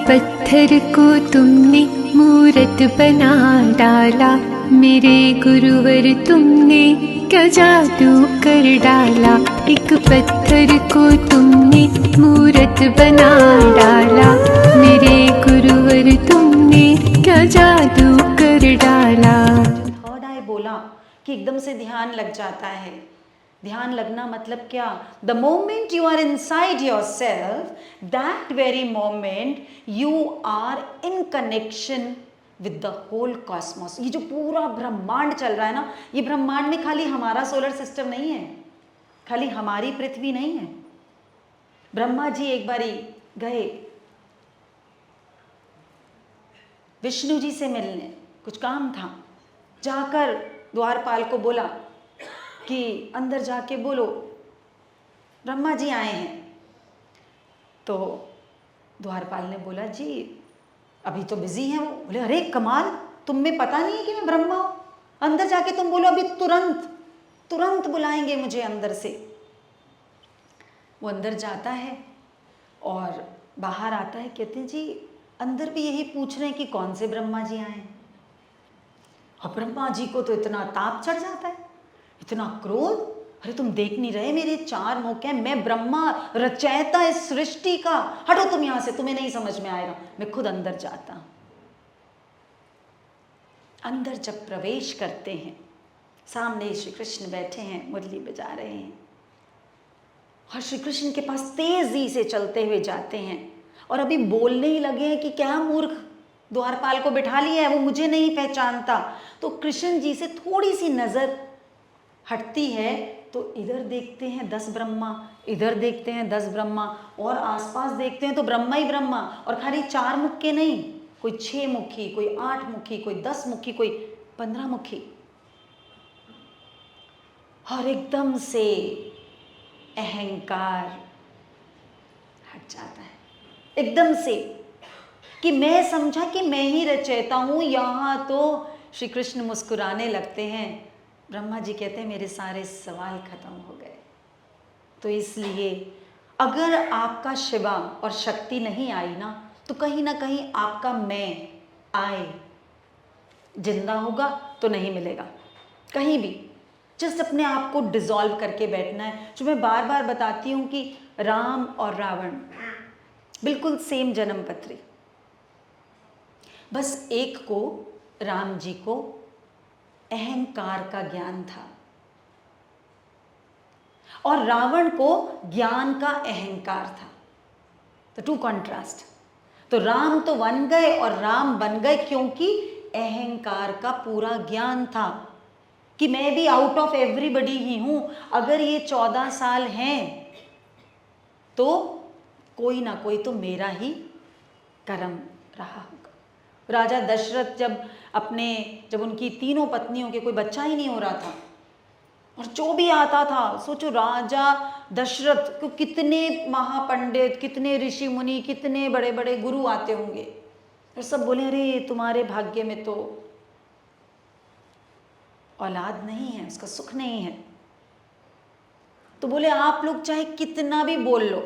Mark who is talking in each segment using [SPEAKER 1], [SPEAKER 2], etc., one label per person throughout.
[SPEAKER 1] पत्थर को तुमने मूरत बना डाला, मेरे गुरुवर तुमने क्या जादू कर डाला। एक पत्थर को तुमने मूरत बना डाला, मेरे गुरुवर तुमने क्या जादू कर डाला।
[SPEAKER 2] थर्ड आई बोला कि एकदम से ध्यान लग जाता है। ध्यान लगना मतलब क्या? The moment you are inside yourself, that very moment you are in connection with the whole cosmos. ये जो पूरा ब्रह्मांड चल रहा है ना, ये ब्रह्मांड में खाली हमारा सोलर सिस्टम नहीं है, खाली हमारी पृथ्वी नहीं है। ब्रह्मा जी एक बारी गए विष्णु जी से मिलने, कुछ काम था। जाकर द्वारपाल को बोला कि अंदर जाके बोलो ब्रह्मा जी आए हैं। तो द्वारपाल ने बोला जी अभी तो बिजी हैं वो। बोले अरे कमाल, तुम्हें पता नहीं है कि मैं ब्रह्मा हूं? अंदर जाके तुम बोलो अभी तुरंत बुलाएंगे मुझे अंदर से। वो अंदर जाता है और बाहर आता है, कहते हैं जी अंदर भी यही पूछ रहे हैं कि कौन से ब्रह्मा जी आए हैं। और ब्रह्मा जी को तो इतना ताप चढ़ जाता है, इतना क्रोध, अरे तुम देख नहीं रहे मेरे 4 मुख हैं, मैं ब्रह्मा रचयिता इस सृष्टि का, हटो तुम यहां से, तुम्हें नहीं समझ में आएगा। मैं खुद अंदर जाता हूं। अंदर जब प्रवेश करते हैं, सामने श्री कृष्ण बैठे हैं, मुरली बजा रहे हैं और श्री कृष्ण के पास तेजी से चलते हुए जाते हैं और अभी बोलने ही लगे हैं कि क्या मूर्ख द्वारपाल को बिठा लिया है, वो मुझे नहीं पहचानता। तो कृष्ण जी से थोड़ी सी नजर हटती है तो इधर देखते हैं 10 ब्रह्मा, इधर देखते हैं 10 ब्रह्मा, और आसपास देखते हैं तो ब्रह्मा ही ब्रह्मा। और खाली 4 मुख के नहीं, कोई 6 मुखी, कोई 8 मुखी, कोई 10 मुखी, कोई 15 मुखी। और एकदम से अहंकार हट जाता है, एकदम से, कि मैं समझा कि मैं ही रचयिता हूं। यहां तो श्री कृष्ण मुस्कुराने लगते हैं। ब्रह्मा जी कहते हैं मेरे सारे सवाल खत्म हो गए। तो इसलिए अगर आपका शिवा और शक्ति नहीं आई ना, तो कहीं ना कहीं आपका मैं आए जिंदा होगा तो नहीं मिलेगा कहीं भी। जस्ट अपने आप को डिसॉल्व करके बैठना है। जो मैं बार बार बताती हूँ कि राम और रावण बिल्कुल सेम जन्म पत्री, बस एक को, राम जी को अहंकार का ज्ञान था और रावण को ज्ञान का अहंकार था। तो 2 कॉन्ट्रास्ट। तो राम तो बन गए और राम बन गए क्योंकि अहंकार का पूरा ज्ञान था कि मैं भी आउट ऑफ एवरीबडी ही हूं। अगर ये 14 साल हैं तो कोई ना कोई तो मेरा ही कर्म रहा होगा। राजा दशरथ जब उनकी 3 पत्नियों के कोई बच्चा ही नहीं हो रहा था और जो भी आता था, सोचो राजा दशरथ को कितने महापंडित, कितने ऋषि मुनि, कितने बड़े बड़े गुरु आते होंगे, और सब बोले अरे तुम्हारे भाग्य में तो औलाद नहीं है, उसका सुख नहीं है। तो बोले आप लोग चाहे कितना भी बोल लो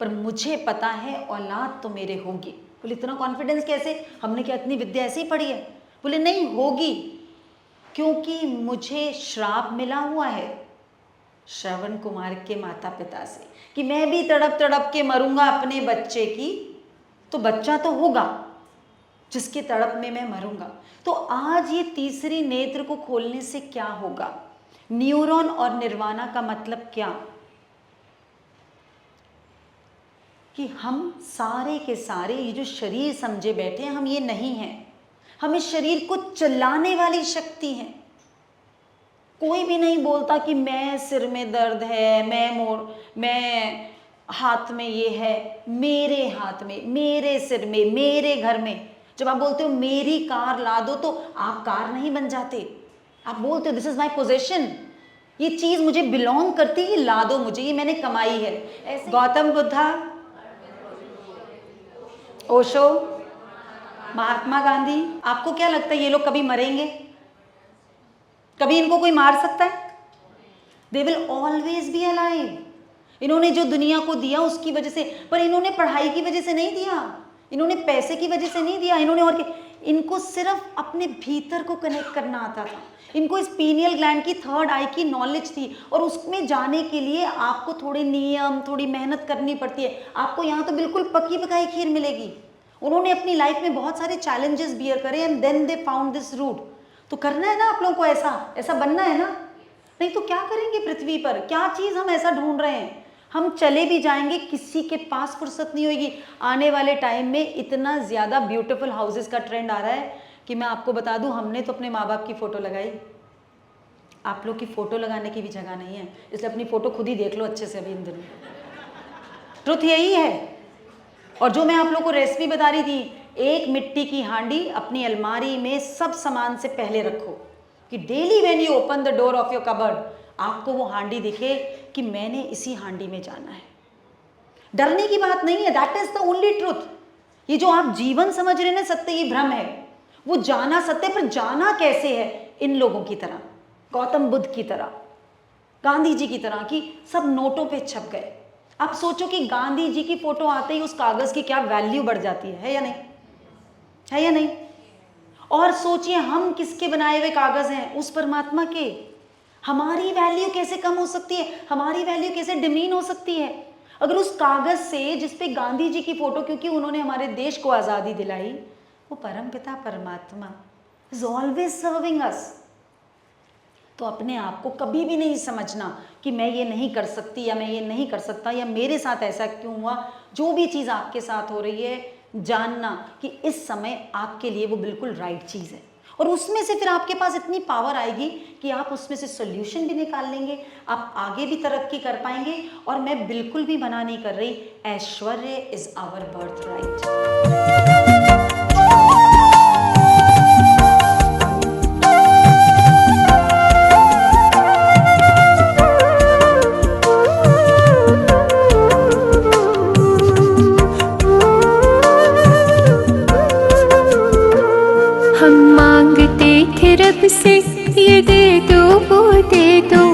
[SPEAKER 2] पर मुझे पता है औलाद तो मेरे होगी। बोले इतना कॉन्फिडेंस कैसे, हमने क्या इतनी विद्या ऐसे ही पढ़ी है? बोले नहीं होगी, क्योंकि मुझे श्राप मिला हुआ है श्रवण कुमार के माता पिता से कि मैं भी तड़प तड़प के मरूंगा अपने बच्चे की, तो बच्चा तो होगा जिसके तड़प में मैं मरूंगा। तो आज ये तीसरी नेत्र को खोलने से क्या होगा? न्यूरॉन और निर्वाणा का मतलब क्या? कि हम सारे के सारे ये जो शरीर समझे बैठे हैं, हम ये नहीं हैं। हम इस शरीर को चलाने वाली शक्ति हैं। कोई भी नहीं बोलता कि मैं सिर में दर्द है, मैं हाथ में ये है, मेरे हाथ में, मेरे सिर में, मेरे घर में। जब आप बोलते हो मेरी कार ला दो तो आप कार नहीं बन जाते। आप बोलते हो दिस इज माई पोजेशन, ये चीज मुझे बिलोंग करती है, ला दो मुझे, ये मैंने कमाई है। ऐसे गौतम बुद्धा, ओशो, महात्मा गांधी, आपको क्या लगता है ये लोग कभी मरेंगे? कभी इनको कोई मार सकता है? They will always be alive. इन्होंने जो दुनिया को दिया उसकी वजह से, पर इन्होंने पढ़ाई की वजह से नहीं दिया, इन्होंने पैसे की वजह से नहीं दिया, इन्होंने और इनको सिर्फ अपने भीतर को कनेक्ट करना आता था। इनको इस पीनियल ग्लैंड की, थर्ड आई की नॉलेज थी, और उसमें जाने के लिए आपको थोड़े नियम, थोड़ी मेहनत करनी पड़ती है। आपको यहाँ तो बिल्कुल पकी पकाई खीर मिलेगी। उन्होंने अपनी लाइफ में बहुत सारे चैलेंजेस बियर करे and then they found this route. तो करना है ना आप लोगों को, ऐसा बनना है ना, नहीं तो क्या करेंगे पृथ्वी पर, क्या चीज़ हम ऐसा ढूंढ रहे हैं। हम चले भी जाएंगे, किसी के पास फुर्सत नहीं होगी। आने वाले टाइम में इतना ज़्यादा ब्यूटीफुल हाउसेस का ट्रेंड आ रहा है कि मैं आपको बता दूं, हमने तो अपने माँ बाप की फ़ोटो लगाई, आप लोग की फ़ोटो लगाने की भी जगह नहीं है, इसलिए अपनी फ़ोटो खुद ही देख लो अच्छे से अभी इन दिनों। ट्रुथ यही है। और जो मैं आप लोग को रेसिपी बता रही थी, एक मिट्टी की हांडी अपनी अलमारी में सब सामान से पहले रखो कि daily when you open the door of your cupboard, आपको वो हांडी दिखे कि मैंने इसी हांडी में जाना है। डरने की बात नहीं है, that is the only truth. ये जो आप जीवन समझ रहे हैं ना सत्य, ये भ्रम है। वो जाना सत्य, पर जाना कैसे है? इन लोगों की तरह, गौतम बुद्ध की तरह, गांधी जी की तरह, कि सब नोटों पे छप गए। आप सोचो कि गांधी जी की फोटो आते ही उस कागज की क्या वैल्यू बढ़ जाती है या नहीं? है या नहीं? और सोचिए हम किसके बनाए हुए कागज हैं? उस परमात्मा के। हमारी वैल्यू कैसे कम हो सकती है? हमारी वैल्यू कैसे डिमीन हो सकती है? अगर उस कागज से जिसपे गांधी जी की फोटो, क्योंकि उन्होंने हमारे देश को आज़ादी दिलाई, वो परमपिता परमात्मा इज ऑलवेज सर्विंग अस। तो अपने आप को कभी भी नहीं समझना कि मैं ये नहीं कर सकती या मैं ये नहीं कर सकता या मेरे साथ ऐसा क्यों हुआ। जो भी चीज़ आपके साथ हो रही है, जानना कि इस समय आपके लिए वो बिल्कुल राइट चीज़ है, और उसमें से फिर आपके पास इतनी पावर आएगी कि आप उसमें से सोल्यूशन भी निकाल लेंगे, आप आगे भी तरक्की कर पाएंगे। और मैं बिल्कुल भी मना नहीं कर रही, ऐश्वर्य इज आवर बर्थ राइट।
[SPEAKER 1] हम मांगते थे रब से ये दे दो वो दे दो,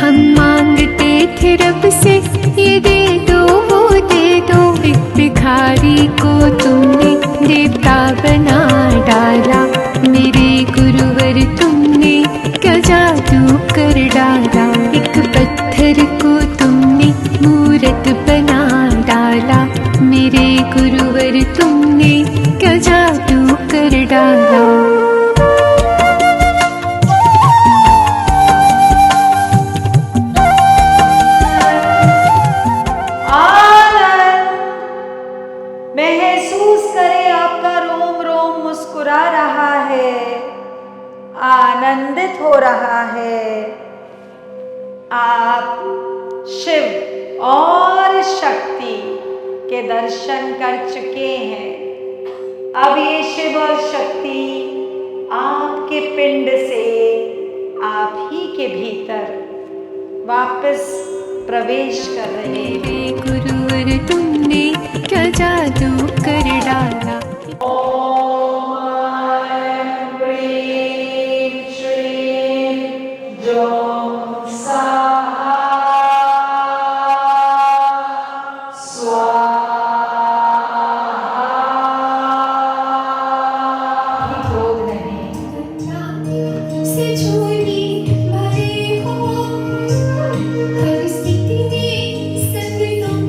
[SPEAKER 1] हम मांगते थे रब से ये दे दो वो दे दो। एक भिखारी को तुमने देवता बना डाला, मेरे गुरुवर तुमने क्या जादू कर डाला। एक पत्थर को तुमने मूरत बना डाला, मेरे गुरुवर तुमने क्या जादू कर डाला।
[SPEAKER 2] महसूस करें आपका रोम रोम मुस्कुरा रहा है, आनंदित हो रहा है। आप शिव और शक्ति के दर्शन कर चुके हैं। अब ये शिव और शक्ति आपके पिंड से आप ही के भीतर वापस प्रवेश कर रहे हैं।
[SPEAKER 1] मेरे गुरुवर तुमने क्या जादू कर डाला।
[SPEAKER 2] ओम ह्रीं श्रीं जों स्वाहा स्वाहा। क्रोध नहीं,
[SPEAKER 1] से झोली भरे हो, हर स्थिति में संग तुम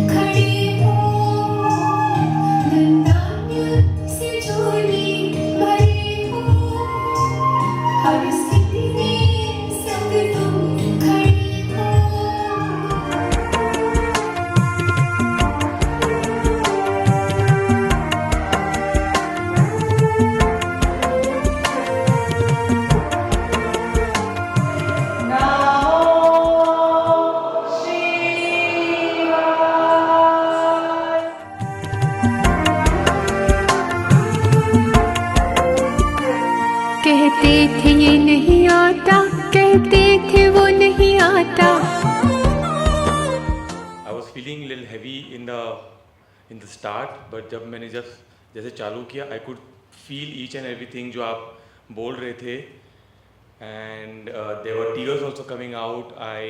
[SPEAKER 1] खड़े हो। धन्य से झोली भरे हो, हर स्थिति में संग तुम खड़े हो। कहते थे ये नहीं आता, कहते थे वो नहीं आता।
[SPEAKER 3] I was feeling a little heavy in the start, but जब मैंने जैसे चालू किया, I could feel each and everything जो आप बोल रहे थे, and there were tears also coming out. I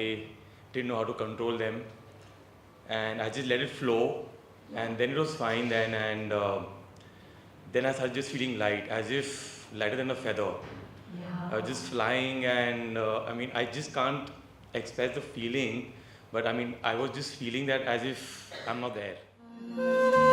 [SPEAKER 3] didn't know how to control them, and I just let it flow. and then it was fine then, and then I started just feeling light, as if lighter than a feather. I was just flying, and I mean, I just can't express the feeling, but I mean, I was just feeling that as if I'm not there.